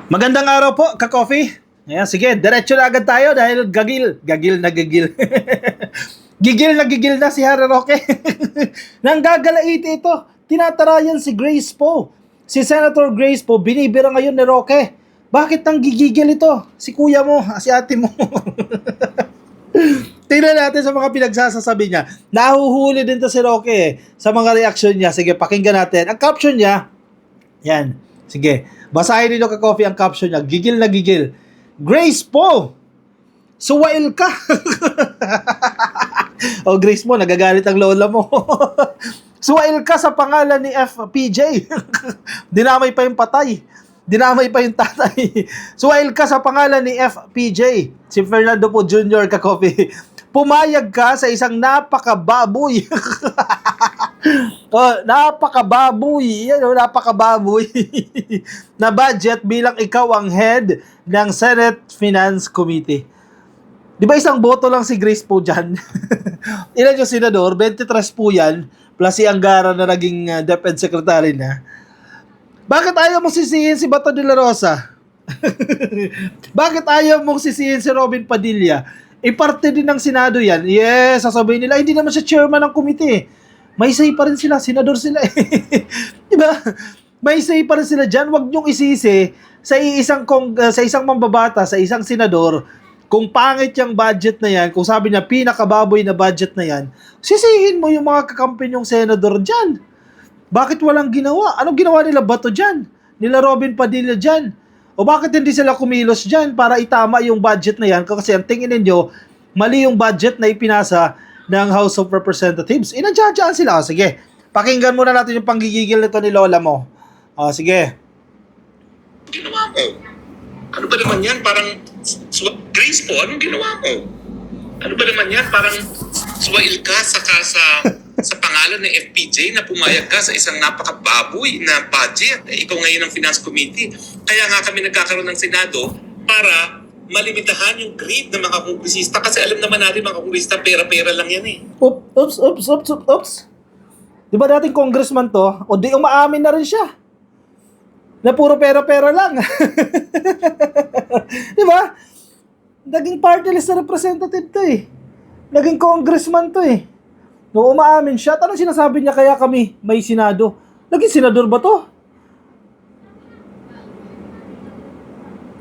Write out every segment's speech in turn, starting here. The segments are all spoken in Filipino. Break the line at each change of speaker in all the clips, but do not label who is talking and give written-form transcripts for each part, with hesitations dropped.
Magandang araw po, ka-coffee. Ayan, sige, diretso na agad tayo dahil gigil na gigil. Gigil na si Harry Roque. Nang gagalaiti ito, tinatarayan si Grace Poe. Si Senator Grace Poe, binibira ngayon ni Roque. Bakit nang gigigil ito? Si kuya mo, si ate mo. Tingnan natin sa mga pinagsasasabi niya. Nahuhuli din to si Roque sa mga reaksyon niya. Sige, pakinggan natin. Ang caption niya, yan. Sige, basahin niyo ka-coffee ang caption niya. Gigil na gigil. Grace Poe, suwail ka. O Grace mo, nagagalit ang lola mo. Suwail ka sa pangalan ni FPJ. Dinamay pa yung patay. Dinamay pa yung tatay. Suwail ka sa pangalan ni FPJ. Si Fernando po Jr. ka-coffee. Pumayag ka sa isang napakababoy. Napakababoy. Yan, napakababoy. Na budget bilang ikaw ang head ng Senate Finance Committee. Di ba isang boto lang si Grace Poe dyan? Ilan yung senador? 23 po yan. Plus si Angara na naging DepEd Secretary na. Bakit ayaw mong sisihin si Bato de la Rosa? Bakit ayaw mong sisihin si Robin Padilla? Parte din ng Senado yan. Yes, sasabihin nila, hindi naman siya chairman ng komite. May say pa rin sila, senador sila. Diba? May say pa rin sila dyan. Huwag niyong isisi sa isang mambabata, sa isang senador, kung pangit yung budget na yan, kung sabi niya pinakababoy na budget na yan, sisihin mo yung mga kakampi yung senador dyan. Bakit walang ginawa? Anong ginawa nila Bato dyan? Nila Robin Padilla dyan? O bakit hindi sila kumilos dyan para itama yung budget na yan? Kasi ang tingin ninyo, mali yung budget na ipinasa ng House of Representatives. Inadyadyaan sila. O sige, pakinggan muna natin yung panggigigil nito ni lola mo. O sige.
Ginawa mo? Ano ba naman yan? Parang Grace po, anong ginawa mo? Ano ba naman yan? Parang suwail ka sa pangalan ng FPJ na pumayag ka sa isang napakababoy na budget. Ikaw ngayon ang Finance Committee. Kaya nga kami nagkakaroon ng Senado para malimitahan yung greed ng mga kongresista kasi alam naman natin mga kongresista pera-pera lang yan eh.
Oops. Di ba dating congressman to? O di umaamin na rin siya. Na puro pera-pera lang. Di ba? Naging party list na representative to eh. Naging congressman to eh. Nung umaamin siya, anong sinasabi niya kaya kami may Senado? Naging senador ba to?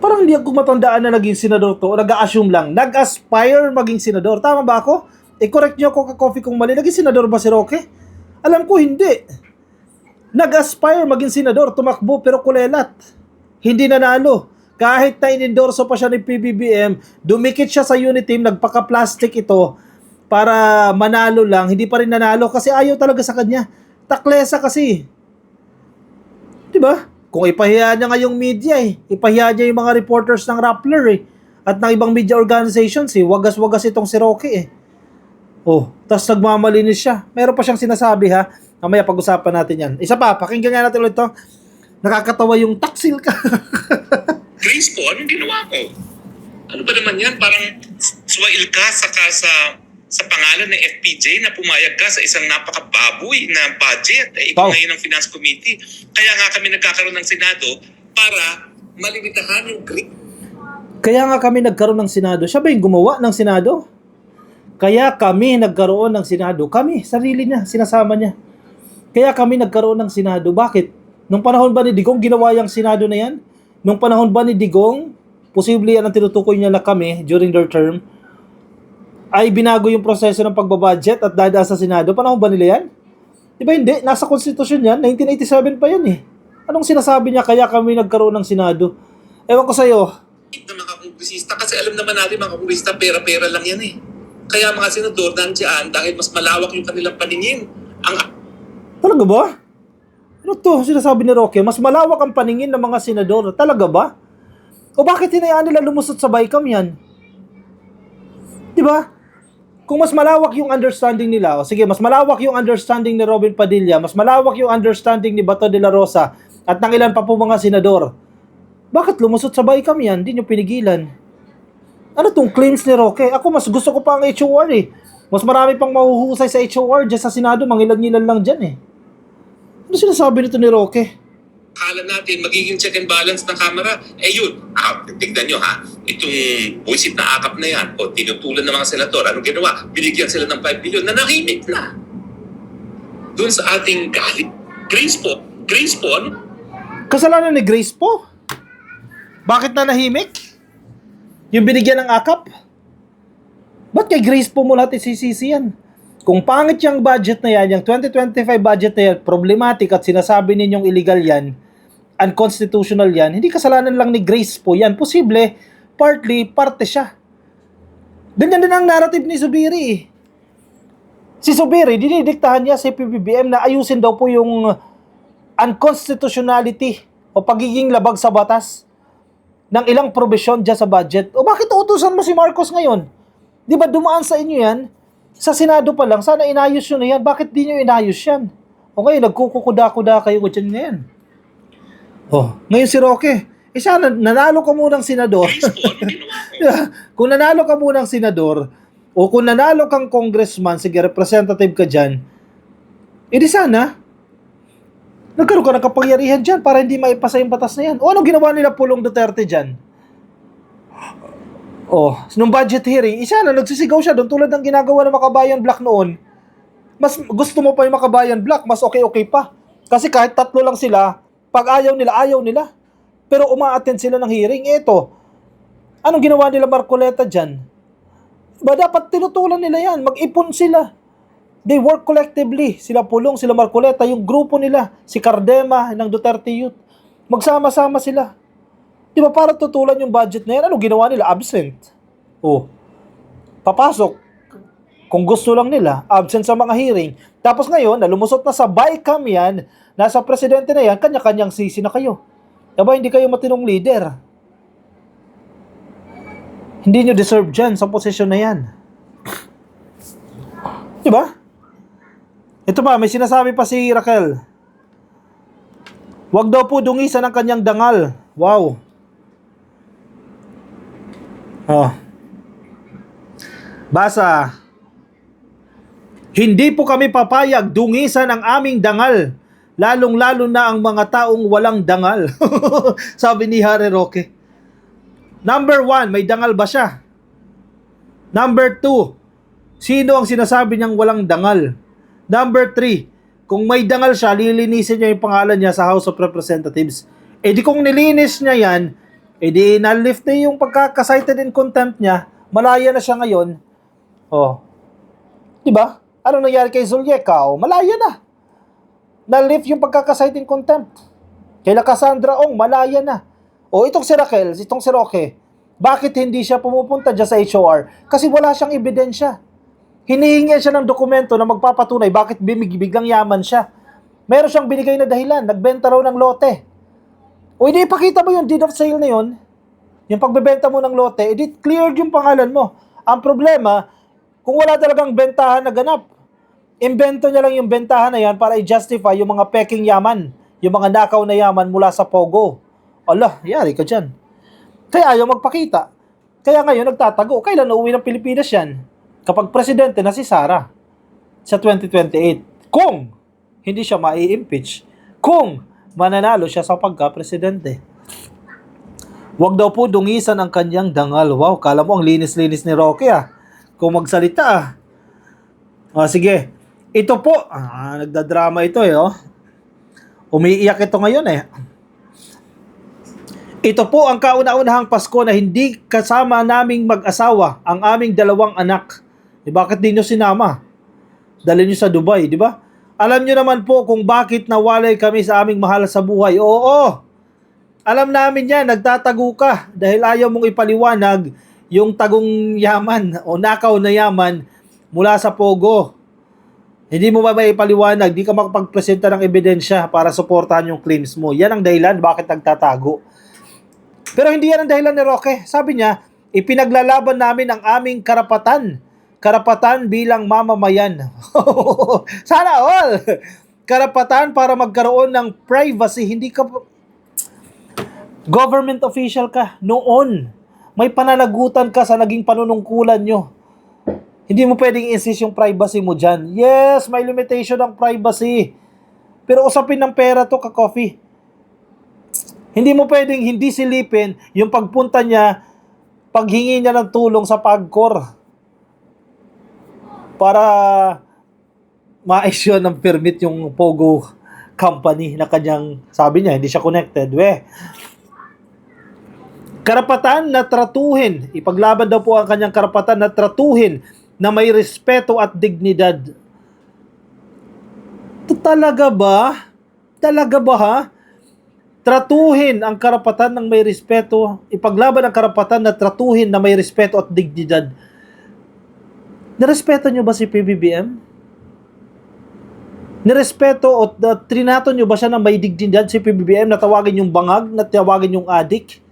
Parang hindi ako matandaan na naging senador to. Nag-a-assume lang. Nag-aspire maging senador. Tama ba ako? I-correct niyo ako ka-coffee kung mali. Naging senador ba si Roque? Alam ko hindi. Nag-aspire maging senador. Tumakbo pero kulelat. Hindi nanalo. Kahit na in-endorso pa siya ni PBBM, dumikit siya sa unit team, nagpaka-plastic ito para manalo lang. Hindi pa rin nanalo kasi ayaw talaga sa kanya. Taklesa kasi. Diba? Kung ipahiya niya ngayong media eh. Ipahiya niya yung mga reporters ng Rappler eh. At ng ibang media organizations eh. Wagas-wagas itong si Roque eh. Oh, tas nagmamalinis siya. Meron pa siyang sinasabi ha. Mamaya pag-usapan natin yan. Isa pa, pakinggan nga natin ulit ito. Nakakatawa yung taksil ka.
Grace po, anong ginawa mo? Ano ba naman yan? Parang suwail ka sa pangalan ng FPJ na pumayag ka sa isang napakababoy na budget. Ikaw ngayon ang Finance Committee. Kaya nga kami nagkakaroon ng Senado para malimitahan yung greed.
Kaya nga kami nagkaroon ng Senado. Siya ba yung gumawa ng Senado? Kaya kami nagkaroon ng Senado. Kami, sarili niya, sinasama niya. Kaya kami nagkaroon ng Senado. Bakit? Nung panahon ba ni Digong ginawa yung Senado na yan? Nung panahon ba ni Digong, posible yan ang tinutukoy niya na kami during their term, ay binago yung proseso ng pagbabudget at dadaan sa Senado. Panahon ba nila yan? Diba hindi? Nasa konstitusyon yan. 1987 pa yan eh. Anong sinasabi niya kaya kami nagkaroon ng Senado? Ewan ko sa'yo.
Na mga kongresista kasi alam naman natin mga kongresista pera-pera lang yan eh. Kaya mga senador nandiyan dahil mas malawak yung kanilang paningin.
Talaga ba? Ano to? Sinasabi ni Roque, mas malawak ang paningin ng mga senador. Talaga ba? O bakit hinayaan nila lumusot sa BICAM yan? Diba? Kung mas malawak yung understanding nila, o sige, mas malawak yung understanding ni Robin Padilla, mas malawak yung understanding ni Bato de la Rosa, at ng ilan pa po mga senador, bakit lumusot sa BICAM yan? Hindi nyo pinigilan. Ano tong claims ni Roque? Ako mas gusto ko pa ang HOR eh. Mas marami pang mahuhusay sa HOR dyan sa Senado, mangilan-ngilan lang dyan eh. Ano sinasabi nito ni Roque?
akala natin magiging check and balance ng Kamara. Eh yun, tignan nyo ha, itong buwisit na akap na yan, o tinutulan ng mga senador, anong ginawa? Binigyan sila ng 5 billion na nahimik na. Doon sa ating galit. Grace po, ano?
Kasalanan ni Grace po. Bakit na nahimik? Yung binigyan ng akap? Ba't kay Grace po mo lahat isisisi yan? Kung pangit yung budget na yan, yung 2025 budget na yan, problematic at sinasabi ninyong illegal yan, unconstitutional yan, hindi kasalanan lang ni Grace po yan. Posible, parte siya. Ganyan din ang narrative ni Zubiri eh. Si Zubiri, dinidiktahan niya sa PBBM na ayusin daw po yung unconstitutionality o pagiging labag sa batas ng ilang probisyon dyan sa budget. O bakit utusan mo si Marcos ngayon? Di ba dumaan sa inyo yan? Sa Senado pa lang, sana inayos nyo na yan. Bakit di nyo inayos yan? O ngayon, nagkukukuda-kuda kayo dyan ngayon. Oh, ngayon si Roque, sana nanalo ka munang senador. Kung nanalo ka munang senador, o kung nanalo kang congressman, sige, representative ka dyan, edi sana, nagkaroon ka ng kapangyarihan dyan para hindi maipasa yung batas na yan. O anong ginawa nila Pulong Duterte dyan? Oh, nung budget hearing, isa na nagsisigaw siya doon tulad ng ginagawa ng Makabayan Black noon. Mas gusto mo pa yung Makabayan Black, mas okay pa. Kasi kahit 3 lang sila, pag ayaw nila. Pero uma-attend sila ng hearing. Ito, anong ginawa nila Marcoleta dyan? Ba dapat tinutulan nila yan, mag-ipon sila. They work collectively. Sila Pulong, sila Marcoleta, yung grupo nila, si Cardema ng Duterte Youth. Magsama-sama sila. Di ba para tutulan yung budget na yan? Ano ginawa nila? Absent. Oh. Papasok. Kung gusto lang nila, absent sa mga hearing. Tapos ngayon, nalumusot na sa BICAM yan, nasa presidente na yan, kanya-kanyang sisi na kayo. Diba hindi kayo matinong leader? Hindi nyo deserve dyan sa posisyon na yan. Diba? Ito pa, may sinasabi pa si Raquel. Huwag daw po dungisan ang kanyang dangal. Wow. Oh. Basa. Hindi po kami papayag dungisan ang aming dangal, lalong-lalo na ang mga taong walang dangal. Sabi ni Harry Roque. Number 1, may dangal ba siya? Number 2, sino ang sinasabi niyang walang dangal? Number 3, kung may dangal siya, lilinisin niya yung pangalan niya sa House of Representatives. Eh di kung nilinis niya yan, eh di na-lift na yung pagkaka-cited in contempt niya, malaya na siya ngayon. Oh. Diba? Ano nangyari kay Zulyeca? Oh, malaya na. Na-lift yung pagkaka-cited in contempt. Kayla Cassandra Ong, malaya na. O itong si Raquel, itong si Roque, bakit hindi siya pumupunta dyan sa HOR? Kasi wala siyang ebidensya. Hinihingi siya ng dokumento na magpapatunay bakit biglang yaman siya. Meron siyang binigay na dahilan, nagbenta raw ng lote. O hindi ipakita mo yung deed of sale na yun, yung pagbebenta mo ng lote, edi cleared yung pangalan mo. Ang problema, kung wala talagang bentahan na ganap, imbento niya lang yung bentahan na yan para i-justify yung mga peking yaman, yung mga nakaw na yaman mula sa Pogo. Allah, yari ka dyan. Kaya ayaw magpakita. Kaya ngayon nagtatago. Kailan uuwi ng Pilipinas yan? Kapag presidente na si Sara sa 2028. Kung hindi siya mai-impeach. Kung mananalo siya sa pagka-presidente. Huwag daw po dungisan ang kanyang dangal. Wow, kala mo ang linis-linis ni Roque ah. Kung magsalita ah. Sige. Ito po, nagdadrama ito eh oh. Umiiyak ito ngayon eh. Ito po ang kauna-unahang Pasko na hindi kasama naming mag-asawa ang aming 2 anak. Bakit di nyo sinama? Dali nyo sa Dubai, di ba? Alam nyo naman po kung bakit nawalay kami sa aming mahal sa buhay. Oo, alam namin yan, nagtatago ka dahil ayaw mong ipaliwanag yung tagong yaman o nakaw na yaman mula sa Pogo. Hindi mo ba may ipaliwanag, di ka makapagpresenta ng ebidensya para suportahan yung claims mo. Yan ang dahilan bakit nagtatago. Pero hindi yan ang dahilan ni Roque. Sabi niya, ipinaglalaban namin ang aming karapatan. Karapatan bilang mamamayan. Sana all! Karapatan para magkaroon ng privacy. Hindi ka government official ka. Noon, may pananagutan ka sa naging panunungkulan nyo. Hindi mo pwedeng insist yung privacy mo dyan. Yes, may limitation ng privacy. Pero usapin ng pera to, ka-coffee. Hindi mo pwedeng hindi silipin yung pagpunta niya, paghingi niya ng tulong sa PAGCOR para ma-issue ng permit yung Pogo company na kanyang, sabi niya, hindi siya connected. Karapatan na tratuhin, ipaglaban daw po ang kanyang karapatan na tratuhin na may respeto at dignidad. Talaga ba? Talaga ba ha? Tratuhin ang karapatan ng may respeto, ipaglaban ang karapatan na tratuhin na may respeto at dignidad. Nirespeto nyo ba si PBBM? Nirespeto o trinato nyo ba siya na may dignidad si PBBM na tawagin yung bangag, na tawagin yung adik?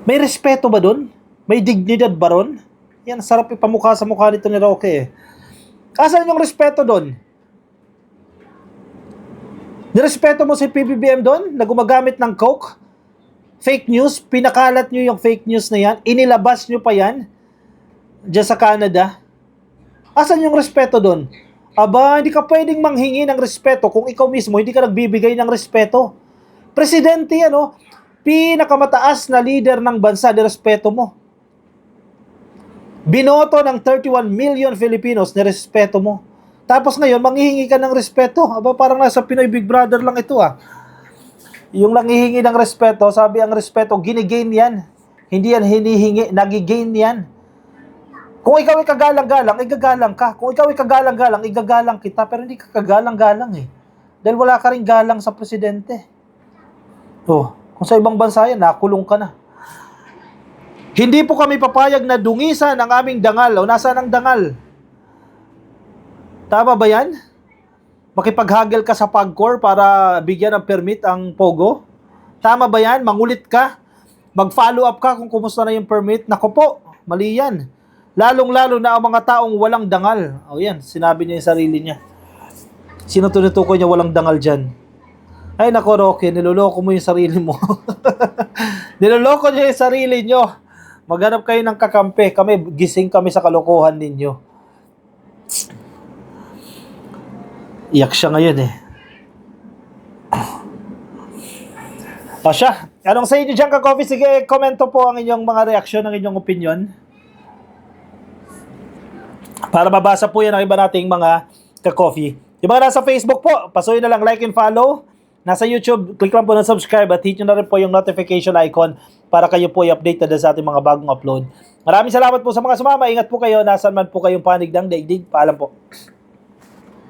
May respeto ba doon? May dignidad ba ron? Yan, sarap ipamukha sa mukha nito ni Roque eh. Asan yung respeto doon? Nirespeto mo si PBBM doon na gumagamit ng coke? Fake news? Pinakalat nyo yung fake news na yan? Inilabas nyo pa yan? Diyan sa Canada? Asan yung respeto doon? Aba, hindi ka pwedeng manghingi ng respeto kung ikaw mismo hindi ka nagbibigay ng respeto. Presidente yan, oh. Pinakamataas na leader ng bansa, nirespeto mo. Binoto ng 31 million Filipinos, nirespeto mo. Tapos ngayon, manghihingi ka ng respeto. Aba, parang nasa Pinoy Big Brother lang ito ah. Yung nanghihingi ng respeto, sabi ang respeto, ginigain yan. Hindi yan hinihingi, nagigain yan. Kung ikaw ay kagalang-galang, igagalang ka. Kung ikaw ay kagalang-galang, igagalang kita. Pero hindi ka kagalang-galang eh. Dahil wala ka rin galang sa presidente. Oh, kung sa ibang bansa yan, nakulong ka na. Hindi po kami papayag na dungisan ang aming dangal. O nasaan ang dangal? Tama ba yan? Makipaghagel ka sa PAGCOR para bigyan ng permit ang Pogo? Tama ba yan? Mangulit ka? Mag-follow up ka kung kumusta na yung permit? Naku po, mali yan. Lalong-lalo na ang mga taong walang dangal. O yan, sinabi niya yung sarili niya. Sino tinutukoy niya walang dangal dyan? Ay nako Roque, niloloko mo yung sarili mo. Niloloko niyo yung sarili niyo. Maghanap kayo ng kakampi. Kami, gising kami sa kalokohan ninyo. Iyak siya ngayon eh. O siya, anong sa inyo dyan ka-coffee? Sige, komento po ang inyong mga reaksyon, ang inyong opinion. Para mabasa po yan ang iba nating mga ka-coffee. Yung mga nasa Facebook po, pasuyin na lang like and follow. Nasa YouTube, click lang po ng subscribe at hit nyo na rin po yung notification icon para kayo po i-update na sa ating mga bagong upload. Maraming salamat po sa mga sumama. Ingat po kayo, nasan man po kayong panig ng daigdig. Paalam po.